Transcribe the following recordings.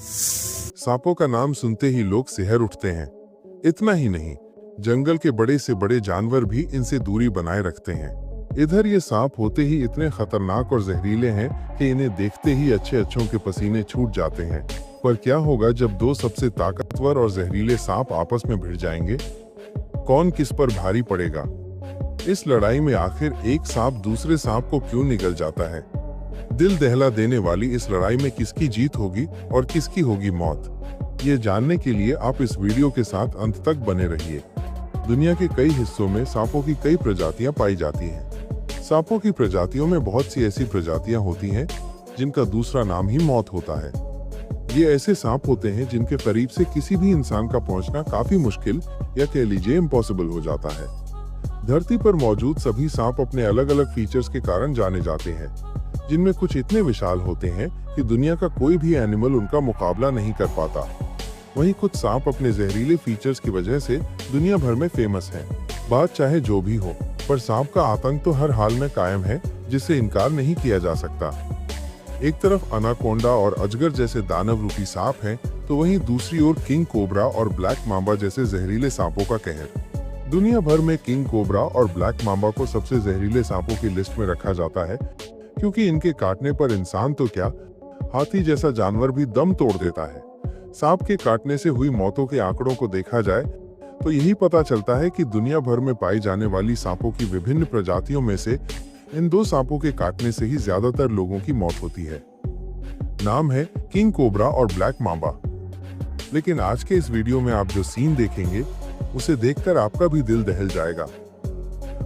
सांपों का नाम सुनते ही लोग सिहर उठते हैं। इतना ही नहीं, जंगल के बड़े से बड़े जानवर भी इनसे दूरी बनाए रखते हैं। इधर ये सांप होते ही इतने खतरनाक और जहरीले हैं कि इन्हें देखते ही अच्छों के पसीने छूट जाते हैं। पर क्या होगा जब दो सबसे ताकतवर और जहरीले सांप आपस में भिड़ जाएंगे? कौन किस पर भारी पड़ेगा? इस लड़ाई में आखिर एक सांप दूसरे सांप को क्यों निगल जाता है? दिल दहला देने वाली इस लड़ाई में किसकी जीत होगी और किसकी होगी मौत? ये जानने के लिए आप इस वीडियो के साथ अंत तक बने रहिए। दुनिया के कई हिस्सों में सांपों की कई प्रजातियां पाई जाती हैं। सांपों की प्रजातियों में बहुत सी ऐसी प्रजातियां होती हैं जिनका दूसरा नाम ही मौत होता है। ये ऐसे सांप होते हैं जिनके करीब से किसी भी इंसान का पहुंचना काफी मुश्किल या कह लीजिए इम्पॉसिबल हो जाता है। धरती पर मौजूद सभी सांप अपने अलग अलग फीचर्स के कारण जाने जाते हैं, जिनमें कुछ इतने विशाल होते हैं कि दुनिया का कोई भी एनिमल उनका मुकाबला नहीं कर पाता। वहीं कुछ सांप अपने जहरीले फीचर्स की वजह से दुनिया भर में फेमस हैं। बात चाहे जो भी हो, पर सांप का आतंक तो हर हाल में कायम है, जिससे इनकार नहीं किया जा सकता। एक तरफ अनाकोंडा और अजगर जैसे दानव रूपी सांप हैं, तो वहीं दूसरी ओर किंग कोबरा और ब्लैक मांबा जैसे जहरीले सांपों का कहर। दुनिया भर में किंग कोबरा और ब्लैक मांबा को सबसे जहरीले सांपों की लिस्ट में रखा जाता है, क्योंकि इनके काटने पर इंसान तो क्या, हाथी जैसा जानवर भी दम तोड़ देता है। सांप के काटने से हुई मौतों के आंकड़ों को देखा जाए तो यही पता चलता है कि दुनिया भर में पाई जाने वाली सांपों की विभिन्न प्रजातियों में से इन दो सांपों के काटने से ही ज्यादातर लोगों की मौत होती है। नाम है किंग कोबरा और ब्लैक मांबा। लेकिन आज के इस वीडियो में आप जो सीन देखेंगे उसे देखकर आपका भी दिल दहल जाएगा।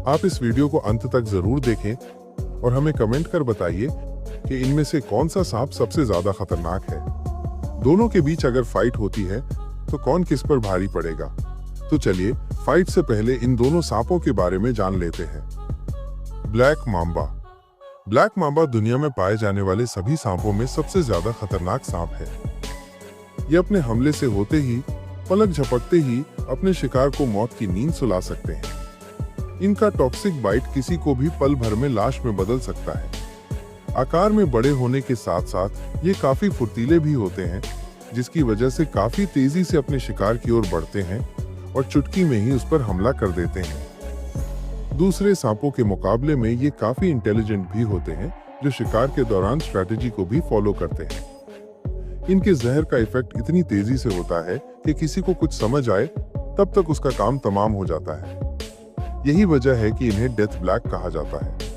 आप इस वीडियो को अंत तक जरूर देखें और हमें कमेंट कर बताइए कि इनमें से कौन सा सांप सबसे ज्यादा खतरनाक है। दोनों के बीच अगर फाइट होती है तो कौन किस पर भारी पड़ेगा? तो चलिए फाइट से पहले इन दोनों सांपों के बारे में जान लेते हैं। Black Mamba. ब्लैक मांबा दुनिया में पाए जाने वाले सभी सांपों में सबसे ज्यादा खतरनाक सांप है। ये अपने हमले से होते ही, पलक झपकते ही अपने शिकार को मौत की नींद सुला सकते हैं। इनका टॉक्सिक बाइट किसी को भी पल भर में लाश में बदल सकता है। आकार में बड़े होने के साथ साथ ये काफी फुर्तीले भी होते हैं, जिसकी वजह से काफी तेजी से अपने शिकार की ओर बढ़ते हैं और चुटकी में ही उस पर हमला कर देते हैं। दूसरे सांपों के मुकाबले में ये काफी इंटेलिजेंट भी होते हैं, जो शिकार के दौरान स्ट्रेटेजी को भी फॉलो करते हैं। इनके जहर का इफेक्ट इतनी तेजी से होता है कि किसी को कुछ समझ आए तब तक उसका काम तमाम हो जाता है। यही वजह है कि इन्हें डेथ ब्लैक कहा जाता है।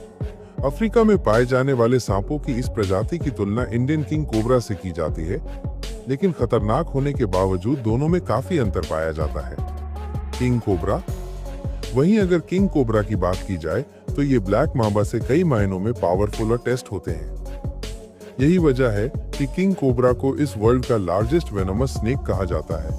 अफ्रीका में पाए जाने वाले सांपों की इस प्रजाति की तुलना इंडियन किंग कोबरा से की जाती है, लेकिन खतरनाक होने के बावजूद दोनों में काफी अंतर पाया जाता है। King cobra. वहीं अगर किंग कोबरा की बात की जाए तो ये ब्लैक मांबा से कई मायनों में पावरफुल और टेस्ट होते हैं। यही वजह है कि किंग कोबरा को इस वर्ल्ड का लार्जेस्ट वेनमस स्नेक कहा जाता है।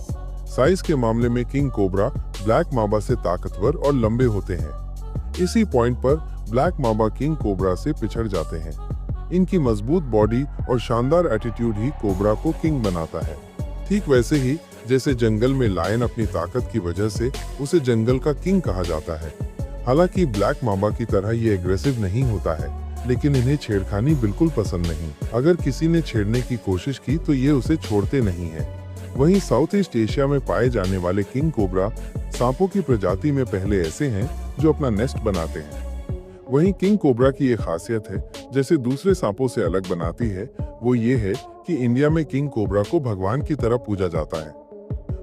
साइज के मामले में किंग कोबरा ब्लैक मांबा से ताकतवर और लंबे होते हैं। इसी पॉइंट पर ब्लैक मांबा किंग कोबरा से पिछड़ जाते हैं। इनकी मजबूत बॉडी और शानदार एटीट्यूड ही कोबरा को किंग बनाता है। ठीक वैसे ही जैसे जंगल में लायन अपनी ताकत की वजह से उसे जंगल का किंग कहा जाता है। हालांकि ब्लैक मांबा की तरह ये एग्रेसिव नहीं होता है, लेकिन इन्हें छेड़खानी बिल्कुल पसंद नहीं। अगर किसी ने छेड़ने की कोशिश की तो ये उसे छोड़ते नहीं है। वहीं साउथ ईस्ट एशिया में पाए जाने वाले किंग कोबरा सांपों की प्रजाति में पहले ऐसे हैं जो अपना नेस्ट बनाते हैं। वहीं किंग कोबरा की एक खासियत है, जैसे दूसरे सांपों से अलग बनाती है, वो ये है कि इंडिया में किंग कोबरा को भगवान की तरह पूजा जाता है।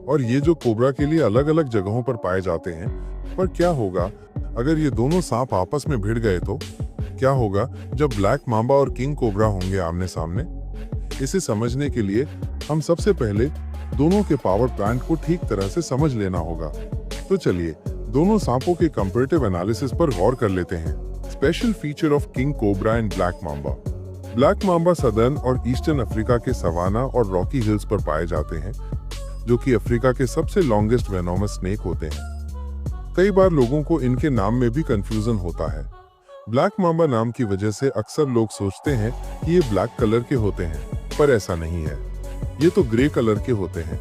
और ये जो कोबरा के लिए अलग अलग जगहों पर पाए जाते हैं। पर क्या होगा अगर ये दोनों सांप आपस में भिड़ गए तो? क्या होगा जब ब्लैक मांबा और किंग कोबरा होंगे आमने सामने? इसे समझने के लिए हम सबसे पहले दोनों के पावर प्लांट को ठीक तरह से समझ लेना होगा। तो चलिए दोनों सांपों के कंपैरेटिव एनालिसिस पर गौर कर लेते हैं। Special feature of king cobra and black Mamba. Black Mamba southern और ईस्टर्न अफ्रीका के सवाना और रॉकी हिल्स पर पाए जाते हैं, जो कि अफ्रीका के सबसे लॉन्गेस्ट वेनोमस स्नेक होते हैं। कई बार लोगों को इनके नाम में भी कंफ्यूजन होता है। ब्लैक मांबा नाम की वजह से अक्सर लोग सोचते हैं कि ये ब्लैक कलर के होते हैं, पर ऐसा नहीं है। ये तो ग्रे कलर के होते हैं।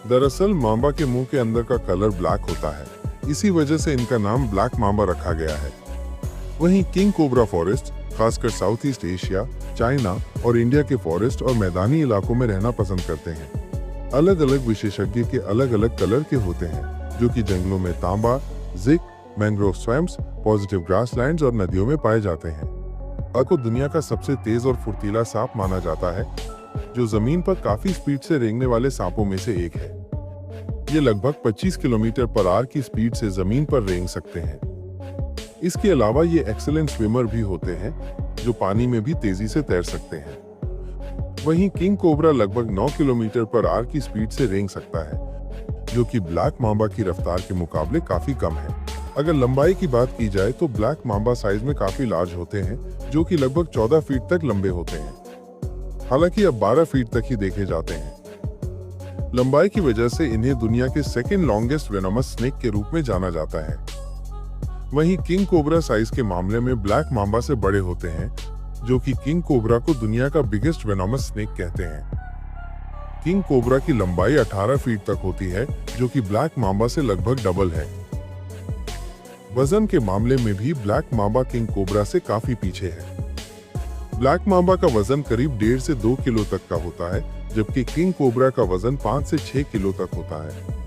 दरअसल मांबा के मुंह के अंदर का कलर ब्लैक होता है, इसी वजह से इनका नाम ब्लैक मांबा रखा गया है। वहीं किंग कोबरा फॉरेस्ट खासकर साउथ ईस्ट एशिया, चाइना और इंडिया के फॉरेस्ट और मैदानी इलाकों में रहना पसंद करते हैं। अलग अलग विशेषज्ञ के अलग अलग कलर के होते हैं, जो कि जंगलों में तांबा, zinc, mangrove swamps, positive grasslands और नदियों में पाए जाते हैं। को दुनिया का सबसे तेज और फुर्तीला सांप माना जाता है, जो जमीन पर काफी स्पीड से रेंगने वाले सांपों में से एक है। ये लगभग 25 किलोमीटर पर आवर की स्पीड से जमीन पर रेंग सकते हैं। इसके अलावा ये एक्सीलेंट स्विमर भी होते हैं, जो पानी में भी तेजी से तैर सकते हैं। वहीं किंग कोबरा लगभग 9 किलोमीटर पर आवर की स्पीड से रेंग सकता है, जो कि ब्लैक मांबा की रफ्तार के मुकाबले काफी कम है। अगर लंबाई की बात की जाए तो ब्लैक मांबा साइज में काफी लार्ज होते हैं, जो कि लगभग 14 फीट तक लंबे होते हैं। हालांकि अब 12 फीट तक ही देखे जाते हैं। लंबाई की वजह से इन्हें दुनिया के सेकेंड लॉन्गेस्ट वेनोमस स्नेक के रूप में जाना जाता है। वहीं किंग कोबरा साइज के मामले में ब्लैक मांबा से बड़े होते हैं, जो कि किंग कोबरा को दुनिया का बिगेस्ट वेनोमस स्नेक कहते हैं। किंग कोबरा की लंबाई 18 फीट तक होती है, जो कि ब्लैक मांबा से लगभग डबल है। वजन के मामले में भी ब्लैक मांबा किंग कोबरा से काफी पीछे है। ब्लैक मांबा का वजन करीब 1.5 से 2 किलो तक का होता है, जबकि किंग कोबरा का वजन 5 से 6 किलो तक होता है।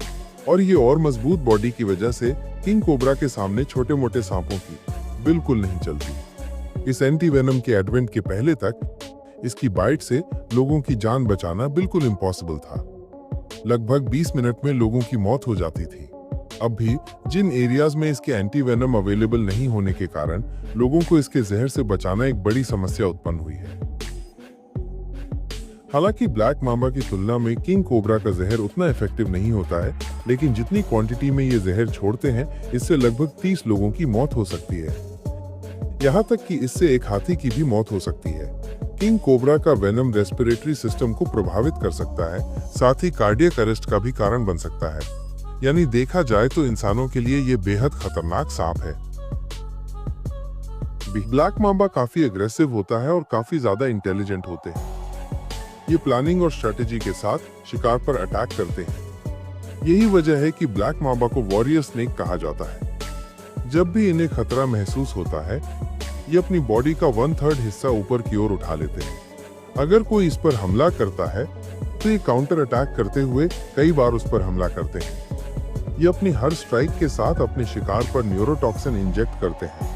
और ये और मजबूत बॉडी की वजह से किंग कोबरा के सामने छोटे मोटे सांपों की बिल्कुल नहीं चलती। इस एंटी वेनम के एडवेंट के पहले तक इसकी बाइट से लोगों की जान बचाना बिल्कुल इम्पॉसिबल था। लगभग 20 मिनट में लोगों की मौत हो जाती थी। अब भी जिन एरियाज में इसके एंटी वेनम अवेलेबल नहीं होने के कारण लोगों को इसके जहर से बचाना एक बड़ी समस्या उत्पन्न हुई है। हालांकि ब्लैक मांबा की तुलना में किंग कोबरा का जहर उतना इफेक्टिव नहीं होता है, लेकिन जितनी क्वांटिटी में ये जहर छोड़ते हैं, इससे लगभग 30 लोगों की मौत हो सकती है। यहाँ तक कि इससे एक हाथी की भी मौत हो सकती है। किंग कोबरा का वेनम रेस्पिरेटरी सिस्टम को प्रभावित कर सकता है, साथ ही कार्डियक अरेस्ट का भी कारण बन सकता है। यानी देखा जाए तो इंसानों के लिए ये बेहद खतरनाक सांप है। ब्लैक मांबा काफी अग्रेसिव होता है और काफी ज्यादा इंटेलिजेंट होते हैं। ये प्लानिंग और स्ट्रेटेजी के साथ शिकार पर अटैक करते हैं। यही वजह है कि ब्लैक मांबा को वॉरियर स्नेक कहा जाता है। जब भी इन्हें खतरा महसूस होता है, ये अपनी बॉडी का 1/3 हिस्सा ऊपर की ओर उठा लेते हैं। अगर कोई इस पर हमला करता है तो ये काउंटर अटैक करते हुए कई बार उस पर हमला करते हैं। ये अपनी हर स्ट्राइक के साथ अपने शिकार पर न्यूरोटॉक्सिन इंजेक्ट करते हैं।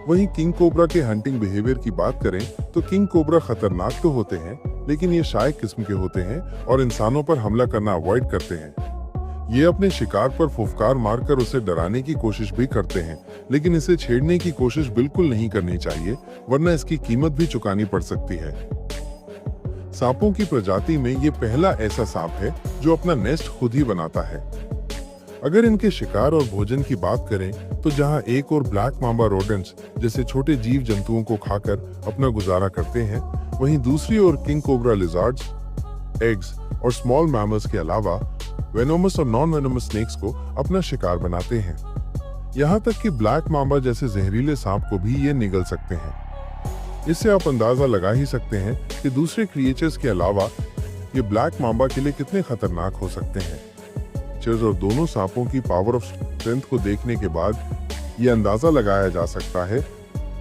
वहीं किंग कोबरा के हंटिंग बिहेवियर की बात करें तो किंग कोबरा खतरनाक तो होते हैं, लेकिन ये शाय किस्म के होते हैं और इंसानों पर हमला करना अवॉइड करते हैं। ये अपने शिकार पर फुफकार मारकर उसे डराने की कोशिश भी करते हैं, लेकिन इसे छेड़ने की कोशिश बिल्कुल नहीं करनी चाहिए, वरना इसकी कीमत भी चुकानी पड़ सकती है। सांपों की प्रजाति में ये पहला ऐसा सांप है जो अपना नेस्ट खुद ही बनाता है। अगर इनके शिकार और भोजन की बात करें तो जहां एक और ब्लैक मांबा रोडेंट्स जैसे छोटे जीव जंतुओं को खाकर अपना गुजारा करते हैं, वहीं दूसरी ओर किंग कोबरा लिजार्ड्स, एग्स और स्मॉल मैमल्स के अलावा वेनोमस और नॉन वेनोमस स्नेक्स को अपना शिकार बनाते हैं। यहाँ तक कि ब्लैक मांबा जैसे जहरीले सांप को भी ये निगल सकते हैं। इससे आप अंदाजा लगा ही सकते हैं कि दूसरे क्रिएचर्स के अलावा ये ब्लैक मांबा के लिए कितने खतरनाक हो सकते हैं। और दोनों सांपों की पावर ऑफ स्ट्रेंथ को देखने के बाद ये अंदाजा लगाया जा सकता है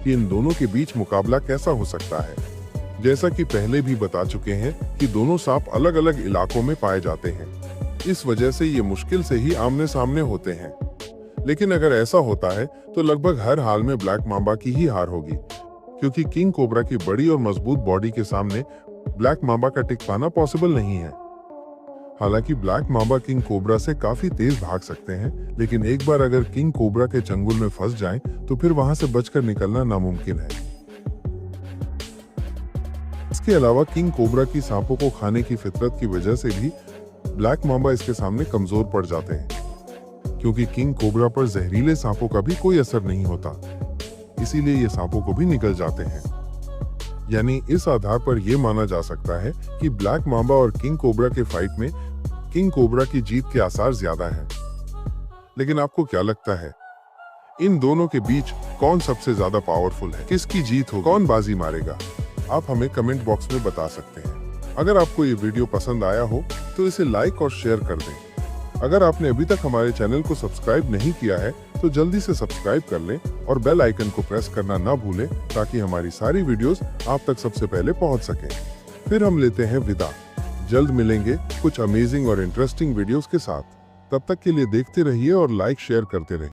कि इन दोनों के बीच मुकाबला कैसा हो सकता है। जैसा कि पहले भी बता चुके हैं कि दोनों सांप अलग अलग इलाकों में पाए जाते हैं, इस वजह से ये मुश्किल से ही आमने सामने होते हैं। लेकिन अगर ऐसा होता है तो लगभग हर हाल में ब्लैक मांबा की ही हार होगी, क्योंकि किंग कोबरा की बड़ी और मजबूत बॉडी के सामने ब्लैक मांबा का टिक पाना पॉसिबल नहीं है। हालांकि ब्लैक मांबा किंग कोबरा से काफी तेज भाग सकते हैं, लेकिन एक बार अगर किंग कोबरा के चंगुल में फंस जाएं, तो फिर वहां से बचकर निकलना नामुमकिन है। इसके अलावा किंग कोबरा की सांपों को खाने की फितरत की वजह से भी ब्लैक मांबा इसके सामने कमजोर पड़ जाते हैं, क्योंकि किंग कोबरा पर जहरीले सांपों का भी कोई असर नहीं होता, इसीलिए ये सांपों को भी निकल जाते हैं। यानी इस आधार पर यह माना जा सकता है कि ब्लैक मांबा और किंग कोबरा के फाइट में किंग कोबरा की जीत के आसार ज्यादा हैं। लेकिन आपको क्या लगता है, इन दोनों के बीच कौन सबसे ज्यादा पावरफुल है? किसकी जीत हो? कौन बाजी मारेगा? आप हमें कमेंट बॉक्स में बता सकते हैं। अगर आपको ये वीडियो पसंद आया हो तो इसे लाइक और शेयर कर दें। अगर आपने अभी तक हमारे चैनल को सब्सक्राइब नहीं किया है तो जल्दी से सब्सक्राइब कर लें और बेल आइकन को प्रेस करना ना भूलें ताकि हमारी सारी वीडियोस आप तक सबसे पहले पहुंच सकें। फिर हम लेते हैं विदा। जल्द मिलेंगे कुछ अमेजिंग और इंटरेस्टिंग वीडियोस के साथ। तब तक के लिए देखते रहिए और लाइक शेयर करते रहिए।